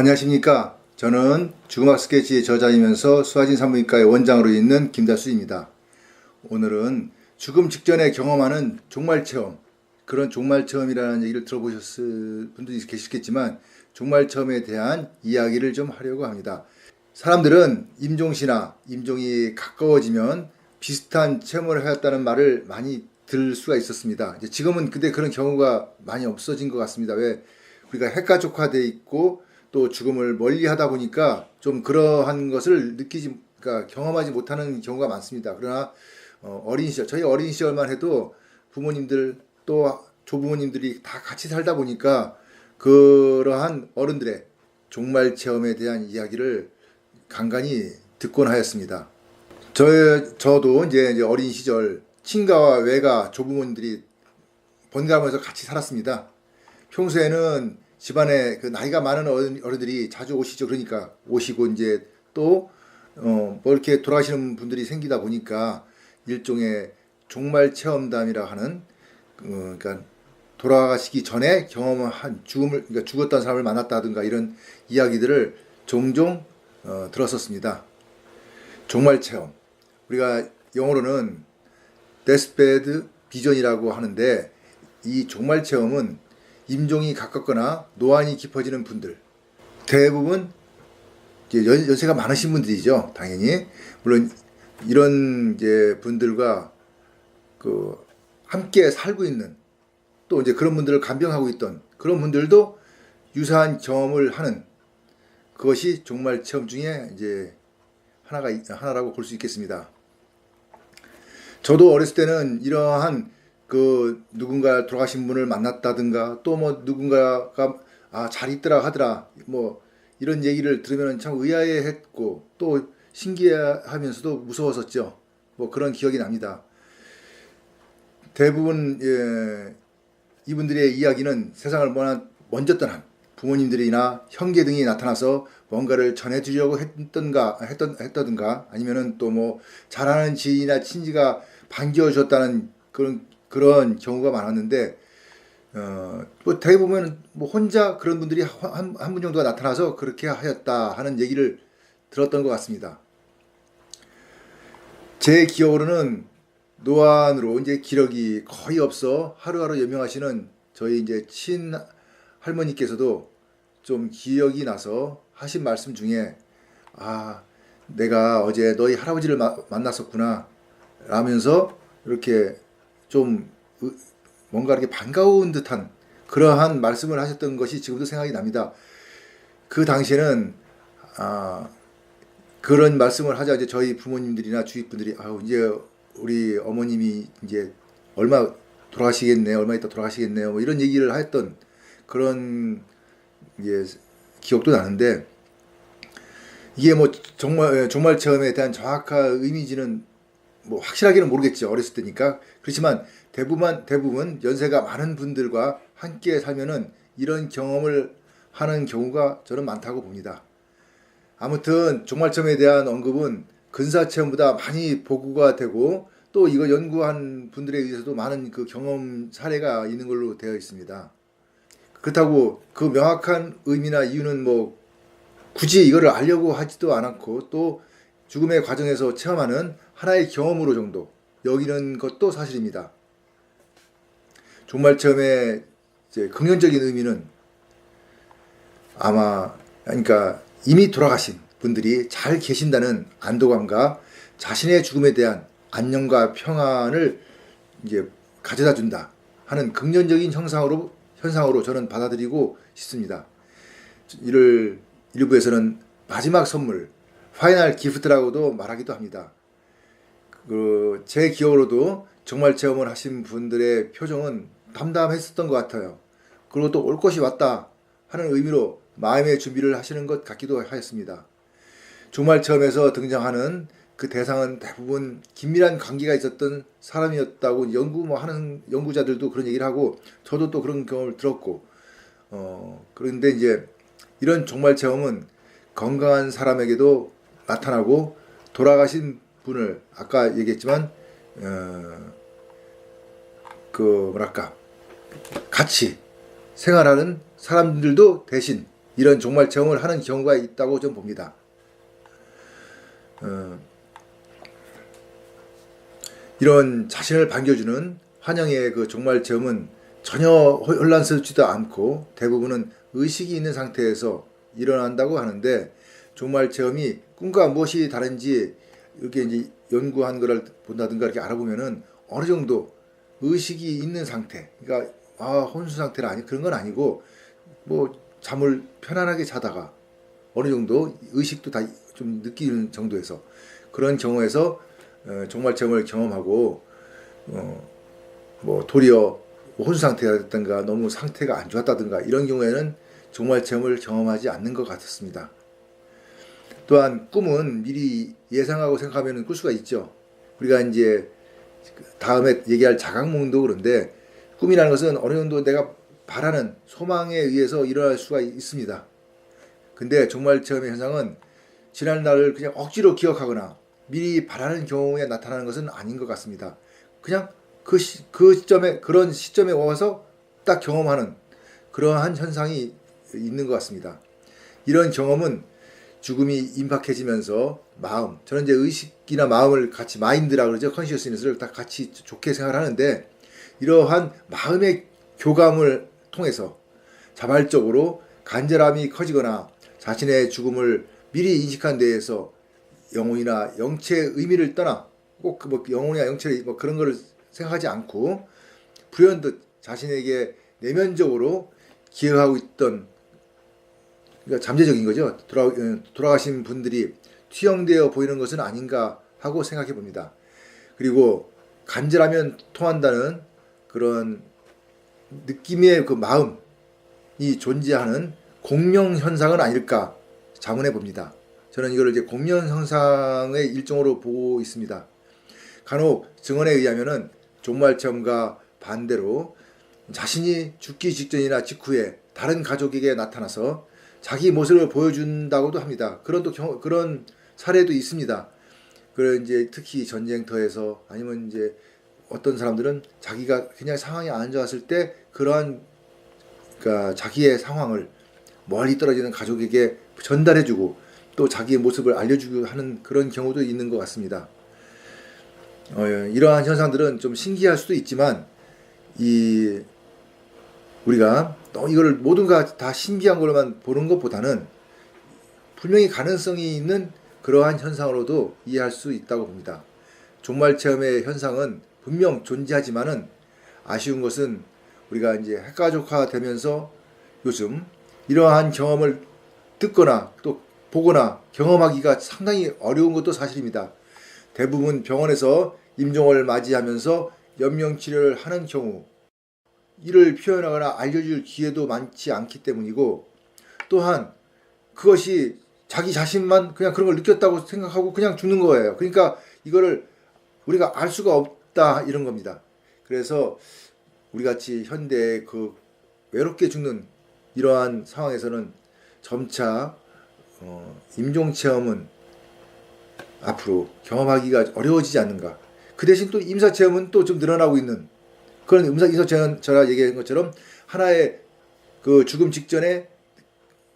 안녕하십니까. 저는 죽음학 스케치의 저자이면서 수아진 산부인과의 원장으로 있는 김다수입니다. 오늘은 죽음 직전에 경험하는 종말체험, 그런 종말체험이라는 얘기를 들어보셨을 분들이 계시겠지만 종말체험에 대한 이야기를 좀 하려고 합니다. 사람들은 임종시나 임종이 가까워지면 비슷한 체험을 하였다는 말을 많이 들을 수가 있었습니다. 지금은 근데 그런 경우가 많이 없어진 것 같습니다. 왜? 우리가 핵가족화되어 있고 또 죽음을 멀리 하다 보니까 좀 그러한 것을 그러니까 경험하지 못하는 경우가 많습니다. 그러나 어린 시절, 저희 어린 시절만 해도 부모님들 또 조부모님들이 다 같이 살다 보니까 그러한 어른들의 종말 체험에 대한 이야기를 간간히 듣곤 하였습니다. 저도 이제 어린 시절 친가와 외가 조부모님들이 번갈아가면서 같이 살았습니다. 평소에는 집안에 그 나이가 많은 어른들이 자주 오시죠. 그러니까 오시고 이제 또 뭐 이렇게 돌아가시는 분들이 생기다 보니까 일종의 종말 체험담이라 하는 그러니까 돌아가시기 전에 경험한 그러니까 죽었던 사람을 만났다든가 이런 이야기들을 종종 들었었습니다. 종말 체험. 우리가 영어로는 데스베드 비전이라고 하는데 이 종말 체험은 임종이 가깝거나 노안이 깊어지는 분들, 대부분 이제 연세가 많으신 분들이죠. 당연히 물론 이런 이제 분들과 함께 살고 있는 또 이제 그런 분들을 간병하고 있던 그런 분들도 유사한 경험을 하는 그것이 종말 체험 중에 이제 하나라고 볼 수 있겠습니다. 저도 어렸을 때는 이러한 누군가 돌아가신 분을 만났다든가 또 뭐 누군가가 잘 있더라 하더라 뭐 이런 얘기를 들으면 참 의아해했고 또 신기하면서도 무서웠었죠. 뭐 그런 기억이 납니다. 대부분 이분들의 이야기는 세상을 먼저 떠난 부모님들이나 형제 등이 나타나서 뭔가를 전해주려고 했다든가 아니면은 또 뭐 잘하는 지인이나 친지가 반겨줬다는 그런 경우가 많았는데 뭐 대부분 뭐 혼자 그런 분들이 한 분 정도가 나타나서 그렇게 하였다 하는 얘기를 들었던 것 같습니다. 제 기억으로는 노안으로 이제 기력이 거의 없어 하루하루 연명하시는 저희 이제 친할머니께서도 좀 기억이 나서 하신 말씀 중에 내가 어제 너희 할아버지를 만났었구나 라면서 이렇게 좀 뭔가 이렇게 반가운 듯한 그러한 말씀을 하셨던 것이 지금도 생각이 납니다. 그 당시에는 그런 말씀을 하자 이제 저희 부모님들이나 주위 분들이 이제 우리 어머님이 이제 얼마 있다 돌아가시겠네요. 뭐 이런 얘기를 했던 그런 기억도 나는데 이게 뭐 종말 체험에 대한 정확한 의미지는 뭐 확실하게는 모르겠죠. 어렸을 때니까. 그렇지만 대부분 연세가 많은 분들과 함께 살면은 이런 경험을 하는 경우가 저는 많다고 봅니다. 아무튼 종말체험에 대한 언급은 근사체험보다 많이 보고가 되고 또 이거 연구한 분들에 의해서도 많은 그 경험 사례가 있는 걸로 되어 있습니다. 그렇다고 그 명확한 의미나 이유는 뭐 굳이 이거를 알려고 하지도 않았고 또 죽음의 과정에서 체험하는 하나의 경험으로 정도 여기는 것도 사실입니다. 종말체험의 이제 긍정적인 의미는 그러니까 이미 돌아가신 분들이 잘 계신다는 안도감과 자신의 죽음에 대한 안녕과 평안을 이제 가져다 준다 하는 긍정적인 현상으로 저는 받아들이고 싶습니다. 이를 일부에서는 마지막 선물, 파이널 기프트라고도 말하기도 합니다. 제 기억으로도 정말 체험을 하신 분들의 표정은 담담했었던 것 같아요. 그리고 또 올 것이 왔다 하는 의미로 마음의 준비를 하시는 것 같기도 하였습니다. 종말 체험에서 등장하는 그 대상은 대부분 긴밀한 관계가 있었던 사람이었다고 하는 연구자들도 그런 얘기를 하고 저도 또 그런 경험을 들었고 그런데 이제 이런 종말 체험은 건강한 사람에게도 나타나고 돌아가신 분을 아까 얘기했지만 같이 생활하는 사람들도 대신 이런 종말 체험을 하는 경우가 있다고 좀 봅니다. 이런 자신을 반겨주는 환영의 그 종말 체험은 전혀 혼란스럽지도 않고 대부분은 의식이 있는 상태에서 일어난다고 하는데, 종말 체험이 꿈과 무엇이 다른지 이렇게 이제 연구한 거를 본다든가 이렇게 알아보면은 어느 정도 의식이 있는 상태, 그러니까 혼수 상태라 그런 건 아니고 뭐 잠을 편안하게 자다가 어느 정도 의식도 다 좀 느끼는 정도에서 그런 경우에서 종말 체험을 경험하고 뭐 도리어 혼수 상태가 됐든가 너무 상태가 안 좋았다든가 이런 경우에는 종말 체험을 경험하지 않는 것 같습니다. 또한 꿈은 미리 예상하고 생각하면 꿀 수가 있죠. 우리가 이제 다음에 얘기할 자각몽도 그런데, 꿈이라는 것은 어느 정도 내가 바라는 소망에 의해서 일어날 수가 있습니다. 근데 종말 체험의 현상은 지난 날을 그냥 억지로 기억하거나 미리 바라는 경우에 나타나는 것은 아닌 것 같습니다. 그냥 그 시점에, 그런 시점에 와서 딱 경험하는 그러한 현상이 있는 것 같습니다. 이런 경험은 죽음이 임박해지면서 마음, 저는 이제 의식이나 마음을 같이 마인드라 그러죠. 컨시어스니스를 다 같이 좋게 생각을 하는데, 이러한 마음의 교감을 통해서 자발적으로 간절함이 커지거나 자신의 죽음을 미리 인식한 데에서 영혼이나 영체의 의미를 떠나 꼭 뭐 영혼이나 영체의 뭐 그런 거를 생각하지 않고 불현듯 자신에게 내면적으로 기여하고 있던, 그러니까 잠재적인 거죠. 돌아가신 분들이 투영되어 보이는 것은 아닌가 하고 생각해 봅니다. 그리고 간절하면 통한다는 그런 느낌의 그 마음이 존재하는 공명 현상은 아닐까 자문해 봅니다. 저는 이걸 이제 공명 현상의 일종으로 보고 있습니다. 간혹 증언에 의하면은 종말 체험과 반대로 자신이 죽기 직전이나 직후에 다른 가족에게 나타나서 자기 모습을 보여준다고도 합니다. 그런 사례도 있습니다. 그런 이제 특히 전쟁터에서, 아니면 이제 어떤 사람들은 자기가 그냥 상황이 안 좋았을 때 그러한, 그러니까 자기의 상황을 멀리 떨어지는 가족에게 전달해주고 또 자기의 모습을 알려주고 하는 그런 경우도 있는 것 같습니다. 이러한 현상들은 좀 신기할 수도 있지만, 우리가 이거를 모든 다 신기한 걸로만 보는 것보다는 분명히 가능성이 있는 그러한 현상으로도 이해할 수 있다고 봅니다. 종말 체험의 현상은 분명 존재하지만은 아쉬운 것은 우리가 이제 핵가족화 되면서 요즘 이러한 경험을 듣거나 또 보거나 경험하기가 상당히 어려운 것도 사실입니다. 대부분 병원에서 임종을 맞이하면서 연명치료를 하는 경우 이를 표현하거나 알려줄 기회도 많지 않기 때문이고, 또한 그것이 자기 자신만 그냥 그런 걸 느꼈다고 생각하고 그냥 죽는 거예요. 그러니까 이거를 우리가 알 수가 없다 이런 겁니다. 그래서 우리같이 현대의 그 외롭게 죽는 이러한 상황에서는 점차 임종체험은 앞으로 경험하기가 어려워지지 않는가. 그 대신 또 임사체험은 또 좀 늘어나고 있는 그런 임사체험, 제가 얘기한 것처럼 하나의 그 죽음 직전에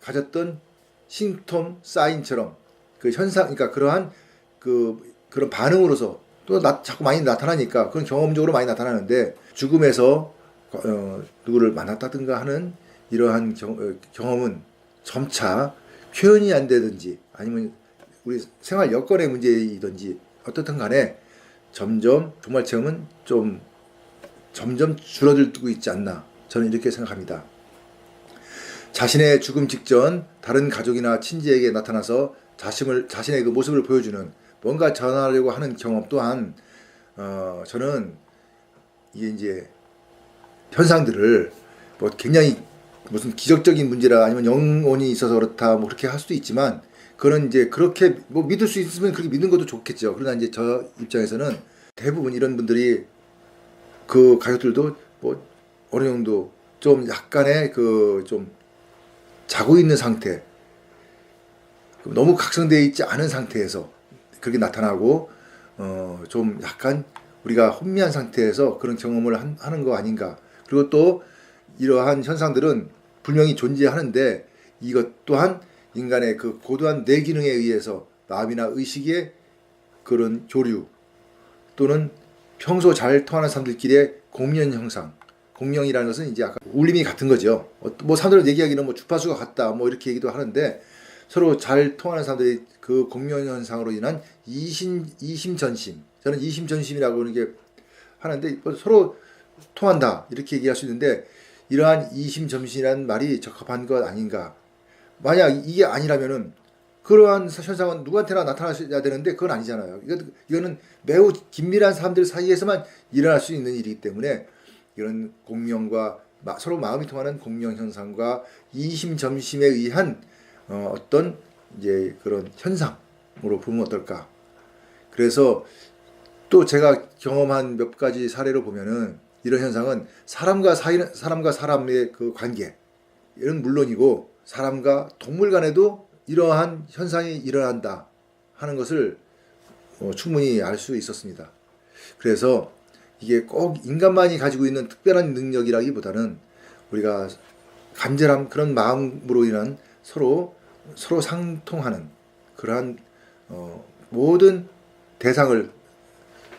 가졌던 심톰 사인처럼 그 현상, 그러니까 그러한 그런 반응으로서 또 자꾸 많이 나타나니까 그런 경험적으로 많이 나타나는데, 죽음에서 누구를 만났다든가 하는 이러한 경험은 점차 표현이 안 되든지 아니면 우리 생활 여건의 문제이든지 어떻든 간에 점점 종말 체험은 점점 줄어들고 있지 않나, 저는 이렇게 생각합니다. 자신의 죽음 직전 다른 가족이나 친지에게 나타나서 자신의 그 모습을 보여주는 뭔가 전하려고 하는 경험 또한 저는 이게 이제 현상들을 뭐 굉장히 무슨 기적적인 문제라 아니면 영혼이 있어서 그렇다 뭐 그렇게 할 수도 있지만, 그거는 이제 그렇게 뭐 믿을 수 있으면 그렇게 믿는 것도 좋겠죠. 그러나 이제 저 입장에서는 대부분 이런 분들이 그 가족들도 뭐 어느 정도 좀 약간의 좀 자고 있는 상태, 너무 각성되어 있지 않은 상태에서 그렇게 나타나고 좀 약간 우리가 혼미한 상태에서 그런 경험을 하는 거 아닌가. 그리고 또 이러한 현상들은 분명히 존재하는데 이것 또한 인간의 그 고도한 뇌기능에 의해서 마음이나 의식의 그런 교류 또는 평소 잘 통하는 사람들끼리의 공명 형상, 공명이라는 것은 이제 아까 울림이 같은 거죠. 뭐 사람들은 얘기하기는 뭐 주파수가 같다 뭐 이렇게 얘기도 하는데 서로 잘 통하는 사람들이 그 공명 현상으로 인한 이심전심, 저는 이심전심이라고 하는 게 하는데 서로 통한다 이렇게 얘기할 수 있는데 이러한 이심전심이라는 말이 적합한 것 아닌가. 만약 이게 아니라면은 그러한 현상은 누구한테나 나타나야 되는데 그건 아니잖아요. 이거는 매우 긴밀한 사람들 사이에서만 일어날 수 있는 일이기 때문에 이런 공명과 서로 마음이 통하는 공명 현상과 이심점심에 의한 어떤 이제 그런 현상으로 보면 어떨까. 그래서 또 제가 경험한 몇 가지 사례로 보면은 이런 현상은 사람과 사람의 그 관계 이런 물론이고 사람과 동물 간에도 이러한 현상이 일어난다 하는 것을 충분히 알 수 있었습니다. 그래서 이게 꼭 인간만이 가지고 있는 특별한 능력이라기보다는 우리가 간절한 그런 마음으로 인한 서로 상통하는 그러한 모든 대상을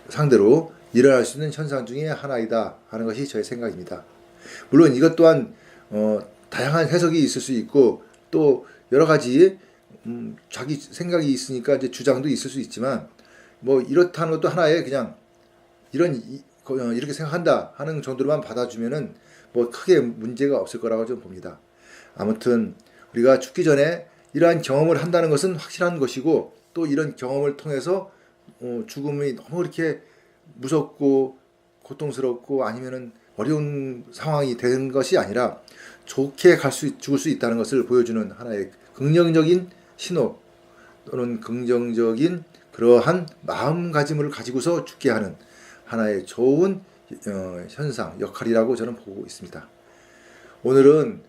상대로 일어날 수 있는 현상 중에 하나이다 하는 것이 저의 생각입니다. 물론 이것 또한 다양한 해석이 있을 수 있고 또 여러 가지 자기 생각이 있으니까 이제 주장도 있을 수 있지만 뭐 이렇다는 것도 하나의 그냥 이렇게 생각한다 하는 정도로만 받아주면은 뭐 크게 문제가 없을 거라고 좀 봅니다. 아무튼 우리가 죽기 전에 이러한 경험을 한다는 것은 확실한 것이고 또 이런 경험을 통해서 죽음이 너무 이렇게 무섭고 고통스럽고 아니면은 어려운 상황이 되는 것이 아니라 좋게 죽을 수 있다는 것을 보여주는 하나의 긍정적인 신호 또는 긍정적인 그러한 마음가짐을 가지고서 죽게 하는 하나의 좋은 현상, 역할이라고 저는 보고 있습니다. 오늘은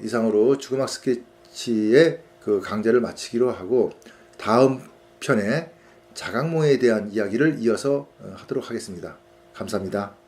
이상으로 죽음학 스케치의 그 강좌를 마치기로 하고 다음 편에 자각몽에 대한 이야기를 이어서 하도록 하겠습니다. 감사합니다.